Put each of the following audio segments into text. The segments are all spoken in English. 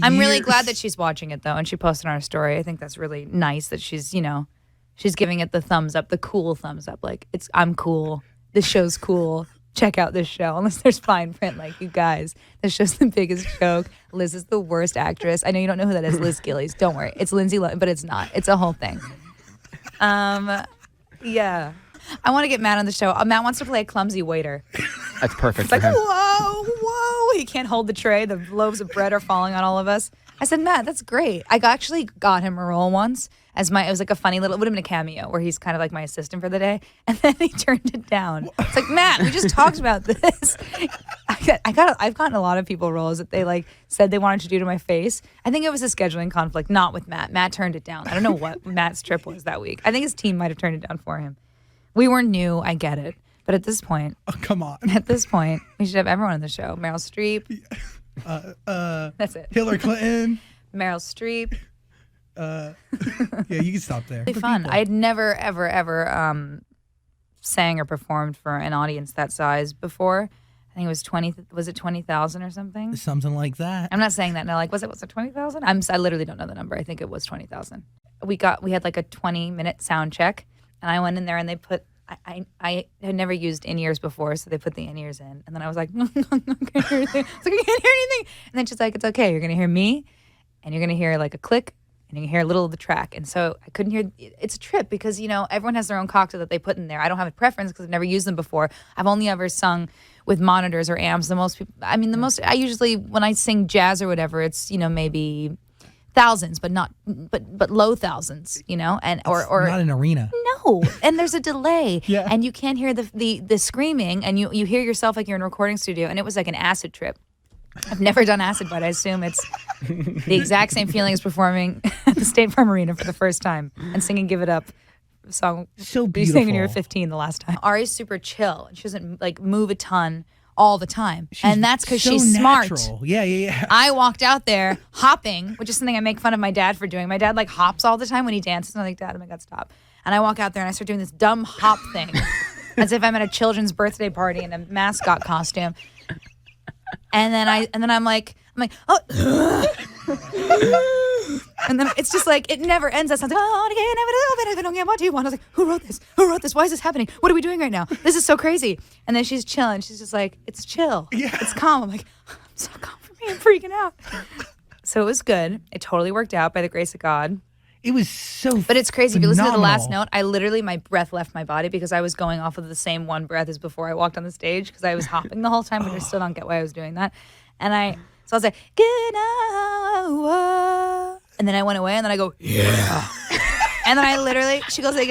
I'm really glad that she's watching it, though, and she posted on her story. I think that's really nice that she's, she's giving it the thumbs up, the cool thumbs up. Like, I'm cool. This show's cool. Check out this show. Unless there's fine print, like, you guys. This show's the biggest joke. Liz is the worst actress. I know you don't know who that is, Liz Gillies. Don't worry. It's Lindsay Lohan, but it's not. It's a whole thing. Yeah. I want to get Matt on the show. Matt wants to play a clumsy waiter. That's perfect It's for like, him. whoa. He can't hold the tray. The loaves of bread are falling on all of us. I said, Matt, that's great. I actually got him a role once it was like a funny little, it would have been a cameo where he's kind of like my assistant for the day. And then he turned it down. It's like, Matt, we just talked about this. I've gotten a lot of people roles that they like said they wanted to do to my face. I think it was a scheduling conflict, not with Matt. Matt turned it down. I don't know what Matt's trip was that week. I think his team might have turned it down for him. We were new, I get it. But at this point, come on. At this point, we should have everyone on the show. Meryl Streep. That's it. Hillary Clinton. Meryl Streep. Yeah, you can stop there. Really fun. I had never, ever sang or performed for an audience that size before. I think it was 20,000 or something? Something like that. I'm not saying that now. Like, was it 20,000? I literally don't know the number. I think it was 20,000. We had like a 20-minute sound check, and I went in there and they put. I had never used in-ears before, so they put the in-ears in. And then I was like, I can't hear anything. And then she's like, it's okay. You're going to hear me, and you're going to hear like a click, and you can hear a little of the track. And so I couldn't hear. It's a trip because, everyone has their own cocktail that they put in there. I don't have a preference because I've never used them before. I've only ever sung with monitors or amps. I usually, when I sing jazz or whatever, it's, maybe thousands, but low thousands, and or not an arena. No, and there's a delay, Yeah. and you can't hear the screaming, and you hear yourself like you're in a recording studio, and it was like an acid trip. I've never done acid, but I assume it's the exact same feeling as performing at the State Farm Arena for the first time and singing "Give It Up." Song So you sang when you were beautiful. 15 the last time. Ari's super chill, and she doesn't like move a ton all the time, and that's because so she's natural. smart. Yeah. I walked out there hopping, which is something I make fun of my dad for doing. My dad like hops all the time when he dances, and I'm like, Dad, oh my God, stop. And I walk out there and I start doing this dumb hop thing as if I'm at a children's birthday party in a mascot costume. And then I'm like, oh, and then it's just like, it never ends. That sounds like, oh, I can't have it, I don't get what you want. I was like, who wrote this? Who wrote this? Why is this happening? What are we doing right now? This is so crazy. And then she's chilling. She's just like, it's chill. Yeah. It's calm. I'm like, I'm so calm for me. I'm freaking out. So it was good. It totally worked out by the grace of God. It was so But it's crazy. If you listen to the last phenomenal. note, I literally, my breath left my body because I was going off of the same one breath as before I walked on the stage because I was hopping the whole time, which I still don't get why I was doing that. So I was like, good night. And then I went away and then I go, yeah. And then I literally, she goes, and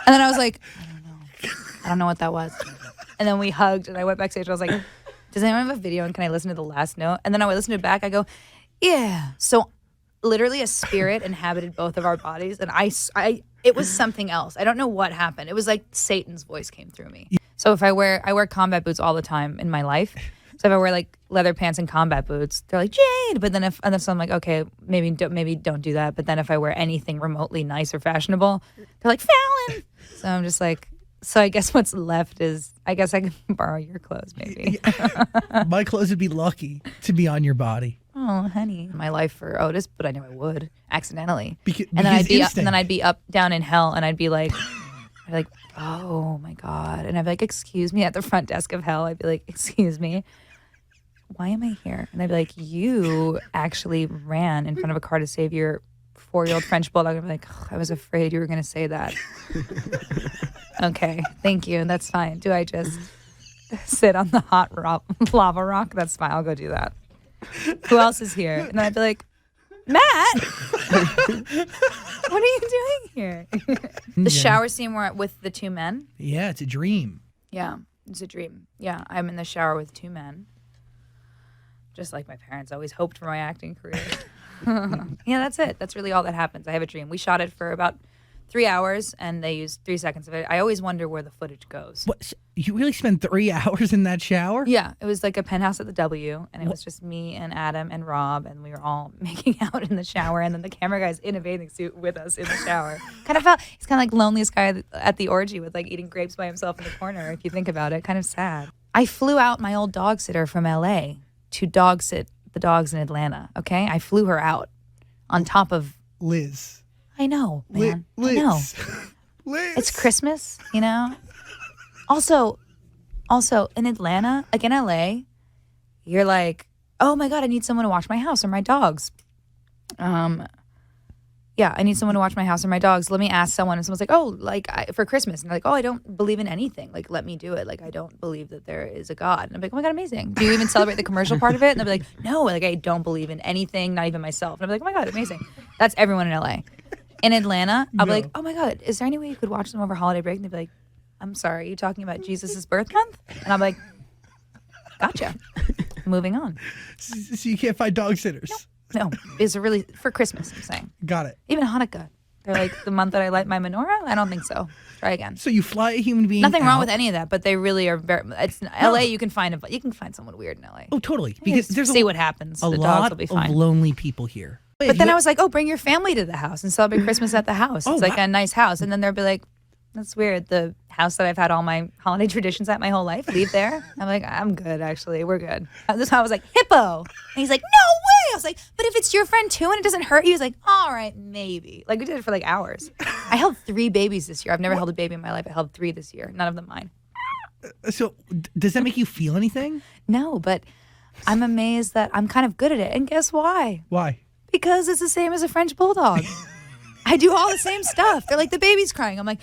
then I was like, I don't know what that was. And then we hugged and I went backstage and I was like, does anyone have a video and can I listen to the last note? And then I would listen to it back. I go, yeah. So literally a spirit inhabited both of our bodies. And it was something else. I don't know what happened. It was like Satan's voice came through me. So if I wear combat boots all the time in my life. So if I wear like leather pants and combat boots, they're like, Jade. But then so I'm like, okay, maybe don't do that. But then if I wear anything remotely nice or fashionable, they're like, Fallon. So I'm just like, so I guess what's left is, I guess I can borrow your clothes maybe. My clothes would be lucky to be on your body. Oh, honey. My life for Otis, but I knew I would accidentally. And then I'd be up, down in hell, and I'd be like, oh my God. And I'd be like, excuse me, at the front desk of hell. I'd be like, excuse me, why am I here? And I'd be like, you actually ran in front of a car to save your 4-year-old French bulldog. I'd be like, I was afraid you were going to say that. Okay, thank you. That's fine. Do I just sit on the hot lava rock? That's fine. I'll go do that. Who else is here? And then I'd be like, Matt, what are you doing here? The shower scene where with the two men. Yeah, it's a dream. Yeah, it's a dream. Yeah, I'm in the shower with two men. Just like my parents always hoped for my acting career. Yeah, that's it. That's really all that happens. I have a dream. We shot it for about 3 hours, and they used 3 seconds of it. I always wonder where the footage goes. What? You really spent 3 hours in that shower? Yeah, it was like a penthouse at the W, and it was just me and Adam and Rob, and we were all making out in the shower, and then the camera guy's in a bathing suit with us in the shower. He's kind of like loneliest guy at the orgy with like eating grapes by himself in the corner, if you think about it. Kind of sad. I flew out my old dog sitter from LA to dog sit the dogs in Atlanta. Okay, I flew her out on top of Liz. I know, man. Liz. I know. Liz. It's Christmas, you know. Also, in Atlanta, like in LA, you're like, oh my God, I need someone to watch my house or my dogs. Yeah, I need someone to watch my house or my dogs. Let me ask someone. And someone's like, oh, for Christmas. And they're like, oh, I don't believe in anything. Like, let me do it. Like, I don't believe that there is a God. And I'm like, oh my God, amazing. Do you even celebrate the commercial part of it? And they'll be like, no, like I don't believe in anything, not even myself. And I'm like, oh my God, amazing. That's everyone in LA. In Atlanta, I'll be like, oh my God, is there any way you could watch them over holiday break? And they'd be like, I'm sorry, are you talking about Jesus' birth month? And I'm like, gotcha. Moving on. So you can't find dog sitters. No, it's really for Christmas, I'm saying. Got it. Even Hanukkah. They're like the month that I light my menorah? I don't think so. Try again. So you fly a human being Nothing wrong out. with any of that, but they really are very. It's LA. You can find someone weird in LA. Oh, totally. Because there's see what happens. a The dogs lot will be of fine. lonely people here. But then I was like, oh, bring your family to the house and celebrate Christmas at the house. Oh, It's like wow. a nice house. And then they'll be like, that's weird. The house that I've had all my holiday traditions at my whole life, leave there. I'm like, I'm good, actually. We're good. This time I was like, hippo. And he's like, no way. I was like, but if it's your friend too and it doesn't hurt, he was like, all right, maybe. Like, we did it for like hours. I held 3 babies this year. I've never held a baby in my life. I held 3 this year. None of them mine. So does that make you feel anything? No, but I'm amazed that I'm kind of good at it. And guess why? Why? Because it's the same as a French bulldog. I do all the same stuff. They're like, the baby's crying. I'm like,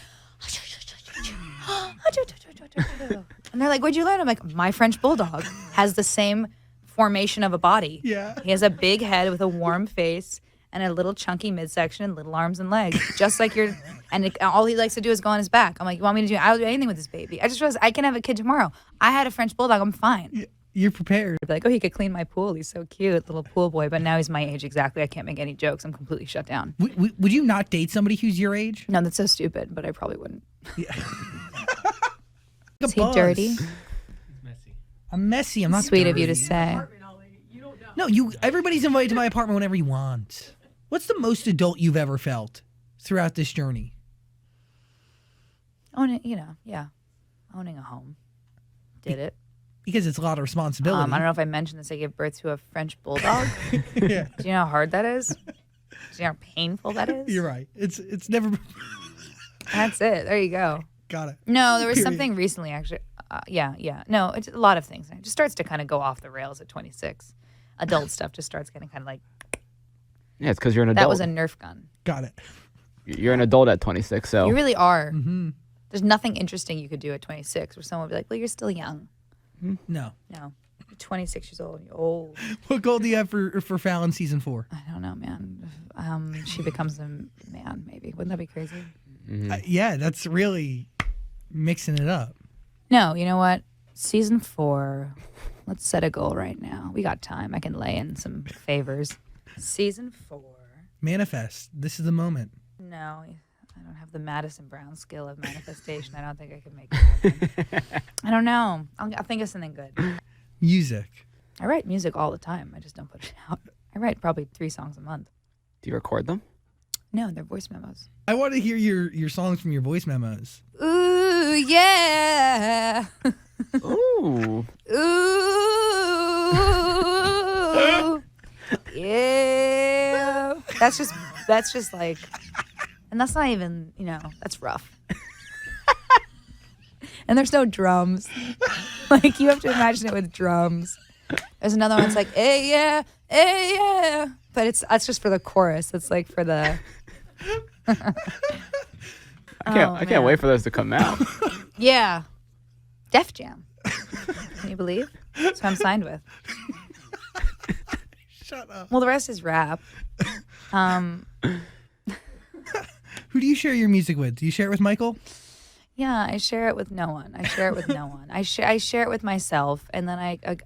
and they're like, where'd you learn? I'm like, my French bulldog has the same formation of a body. Yeah. He has a big head with a warm face and a little chunky midsection and little arms and legs, just like all he likes to do is go on his back. I'm like, you want me to do? I'll do anything with this baby. I just realized I can have a kid tomorrow. I had a French bulldog. I'm fine. You're prepared. I'd be like, oh, he could clean my pool. He's so cute, little pool boy. But now he's my age exactly. I can't make any jokes. I'm completely shut down. Would you not date somebody who's your age? No, that's so stupid, but I probably wouldn't. Yeah. Is he dirty? I'm messy. I'm not Sweet of you dirty. to say. No, everybody's invited to my apartment whenever you want. What's the most adult you've ever felt throughout this journey? Owning a home. Did it. Because it's a lot of responsibility. I don't know if I mentioned this. I gave birth to a French bulldog. Yeah. Do you know how hard that is? Do you know how painful that is? You're right. It's never. That's it. There you go. Got it. No, there was Period. something recently, actually. Yeah. No, it's a lot of things. It just starts to kind of go off the rails at 26. Adult stuff just starts getting kind of like, Yeah, it's because you're an adult. that was a Nerf gun. Got it. You're an adult at 26, so You really are. Mm-hmm. There's nothing interesting you could do at 26 where someone would be like, well, you're still young. No. No. You're 26 years old. You're old. What goal do you have for Fallon season 4? I don't know, man. She becomes a man, maybe. Wouldn't that be crazy? Yeah, that's really mixing it up. No, you know what? Season 4. Let's set a goal right now. We got time. I can lay in some favors. Season 4. Manifest. This is the moment. No, I don't have the Madison Brown skill of manifestation. I don't think I can make it happen. I don't know. I'll think of something good. Music. I write music all the time. I just don't put it out. I write probably 3 songs a month. do you record them? No, they're voice memos. I want to hear your songs from your voice memos. Ooh, yeah. Ooh. Ooh. Yeah. That's just like, and that's not even, that's rough. And there's no drums. Like, you have to imagine it with drums. There's another one that's like, hey, yeah, hey, yeah. But that's just for the chorus. It's like for the... I can't wait for those to come out. Yeah. Def Jam. Can you believe? That's what I'm signed with. Shut up. Well, the rest is rap. Who do you share your music with? Do you share it with Michael? Yeah, I share it with no one. I share it with myself, and then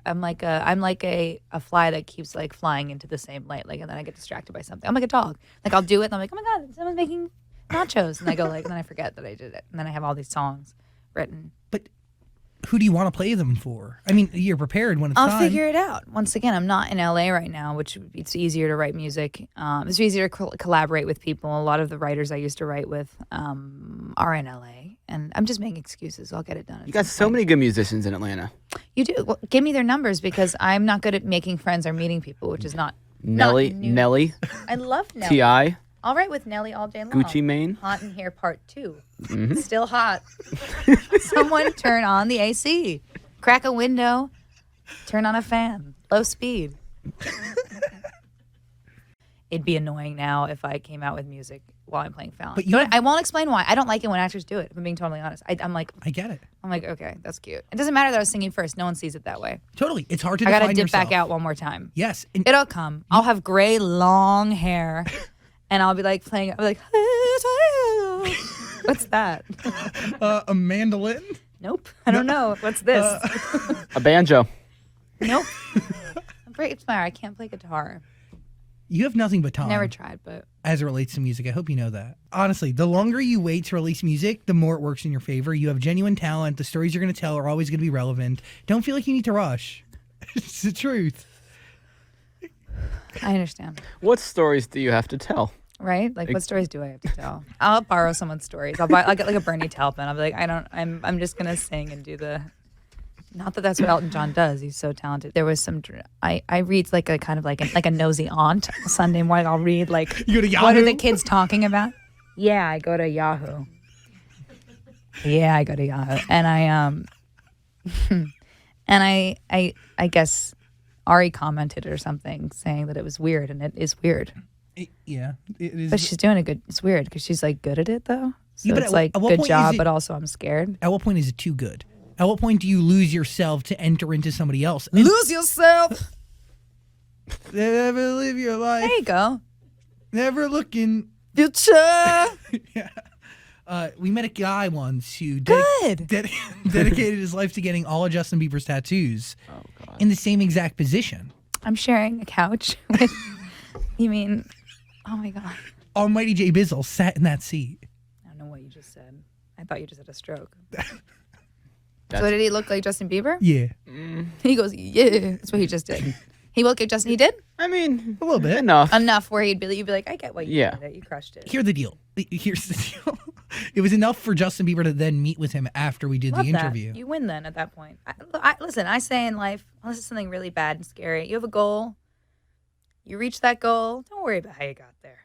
I'm like a fly that keeps like flying into the same light, like, and then I get distracted by something. I'm like a dog. Like, I'll do it, and I'm like, oh my god, someone's making nachos, and I go like, and then I forget that I did it, and then I have all these songs written. But Who do you want to play them for? I mean, you're prepared when it's I'll time. figure it out. Once again, I'm not in LA right now, which it's easier to write music. It's easier to collaborate with people. A lot of the writers I used to write with are in LA, and I'm just making excuses. I'll get it done. You got so many good musicians in Atlanta. You do. Well, give me their numbers because I'm not good at making friends or meeting people, which is not Nelly, not new. Nelly, I love Nelly. T.I., I'll write with Nelly all day long. Gucci Mane. Hot in Here Part 2. Still hot. Someone turn on the AC. Crack a window. Turn on a fan. Low speed. It'd be annoying now if I came out with music while I'm playing Fallon. But I won't explain why. I don't like it when actors do it, if I'm being totally honest. I'm like... I get it. I'm like, okay, that's cute. It doesn't matter that I was singing first. No one sees it that way. Totally. It's hard to I define gotta dip yourself. back out one more time. Yes. It'll come. I'll have gray, long hair, and I'll be like playing. I'll be like, what's that? A mandolin? Nope. I don't know. What's this? A banjo. Nope. I'm pretty smart. I can't play guitar. You have nothing but time. Never tried, but As it relates to music. I hope you know that. Honestly, the longer you wait to release music, the more it works in your favor. You have genuine talent. The stories you're going to tell are always going to be relevant. Don't feel like you need to rush. It's the truth. I understand. What stories do you have to tell? Right? Like, what stories do I have to tell? I'll borrow someone's stories. I'll get like a Bernie Taupin. I'll be like, I'm just gonna sing and do the. Not that that's what Elton John does. He's so talented. There was some. I read like a kind of like a nosy aunt Sunday morning. I'll read like, You go to Yahoo? what are the kids talking about? Yeah, I go to Yahoo. Yeah, I go to Yahoo, and I guess Ari commented or something saying that it was weird, and it is weird. Yeah. It is. But she's doing a good. It's weird because she's like good at it though. So Yeah, but it's at like what good point job, is it- but also I'm scared. At what point is it too good? At what point do you lose yourself to enter into somebody else? And Lose yourself. never live your life. There you go. Never looking. Future. We met a guy once who Good. dedicated his life to getting all of Justin Bieber's tattoos Oh God. in the same exact position. I'm sharing a couch with. You mean? Oh my god. Almighty J. Bizzle sat in that seat. I don't know what you just said. I thought you just had a stroke. That's- So did he look like Justin Bieber? Yeah, He goes, yeah. That's what he just did. He looked like Justin. He did I mean, a little bit. enough. enough where you'd be like, I get what you Yeah. did. You crushed it. Here's the deal. Here's the deal. It was enough for Justin Bieber to then meet with him after we did Love the that. interview. You win then at that point. Listen, I say in life, unless it's something really bad and scary, you have a goal. You reach that goal. Don't worry about how you got there.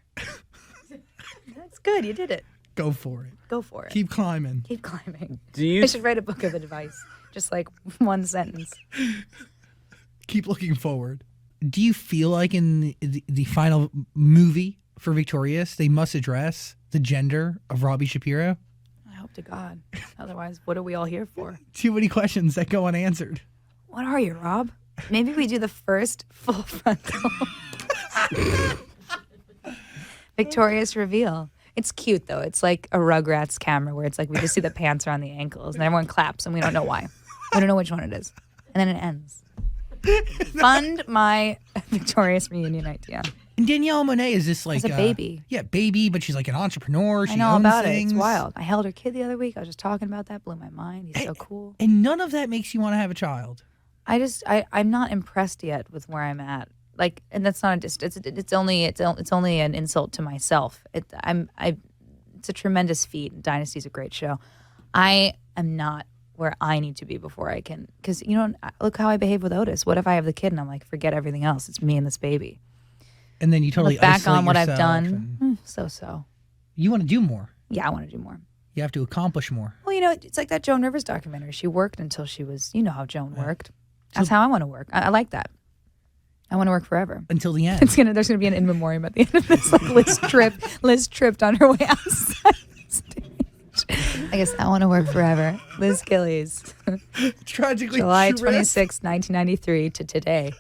That's good. You did it. Go for it. Go for it. Keep climbing. Keep climbing. Do you? I should write a book of advice. Just like one sentence. Keep looking forward. Do you feel like in the final movie for Victorious, they must address the gender of Robbie Shapiro? I hope to God. Otherwise, what are we all here for? Too many questions that go unanswered. What are you, Rob? Maybe we do the first full frontal Victorious reveal. It's cute though. It's like a Rugrats camera where it's like we just see the pants around the ankles and everyone claps and we don't know why. We don't know which one it is. And then it ends. Fund my Victorious reunion idea. And Danielle Monáe is this like As a baby. Yeah, baby, but she's like an entrepreneur. She I know owns about things. it. It's wild. I held her kid the other week. I was just talking about that. Blew my mind. He's so cool. And none of that makes you want to have a child. I'm not impressed yet with where I'm at. Like, and that's not it's only an insult to myself. It's a tremendous feat. Dynasty's a great show. I am not where I need to be before I can, because look how I behave with Otis. What if I have the kid and I'm like, forget everything else. It's me and this baby. And then you totally Look back isolate on what I've yourself done. and So. You want to do more. Yeah, I want to do more. You have to accomplish more. Well, it's like that Joan Rivers documentary. She worked until she was, how Joan worked. That's how I want to work. I like that. I want to work forever. Until the end. There's gonna be an in memoriam at the end of this. Like Liz tripped on her way outside the stage. I guess I want to work forever. Liz Gillies, Tragically July tripped. 26, 1993 to today.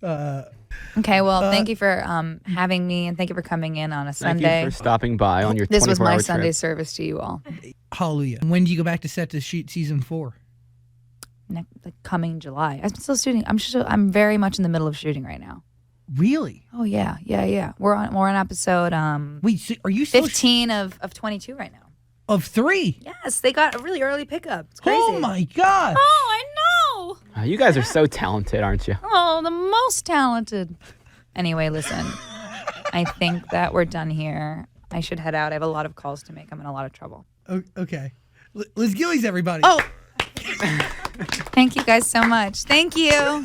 Okay, well, thank you for having me, and thank you for coming in on a Thank Sunday. you for stopping by on your 24-hour This was my trip. Sunday service to you all. Hallelujah. When do you go back to set to shoot season 4? Coming July. I'm still shooting. I'm very much in the middle of shooting right now. Really? Oh yeah. We're on episode Wait, so are you still 15 of 22 right now. Of 3. Yes, they got a really early pickup. It's crazy. Oh my God. Oh, I know. You guys are so talented, aren't you? Oh, the most talented. Anyway, listen. I think that we're done here. I should head out. I have a lot of calls to make. I'm in a lot of trouble. Okay. Liz Gillies, everybody. Oh. Thank you guys so much. Thank you.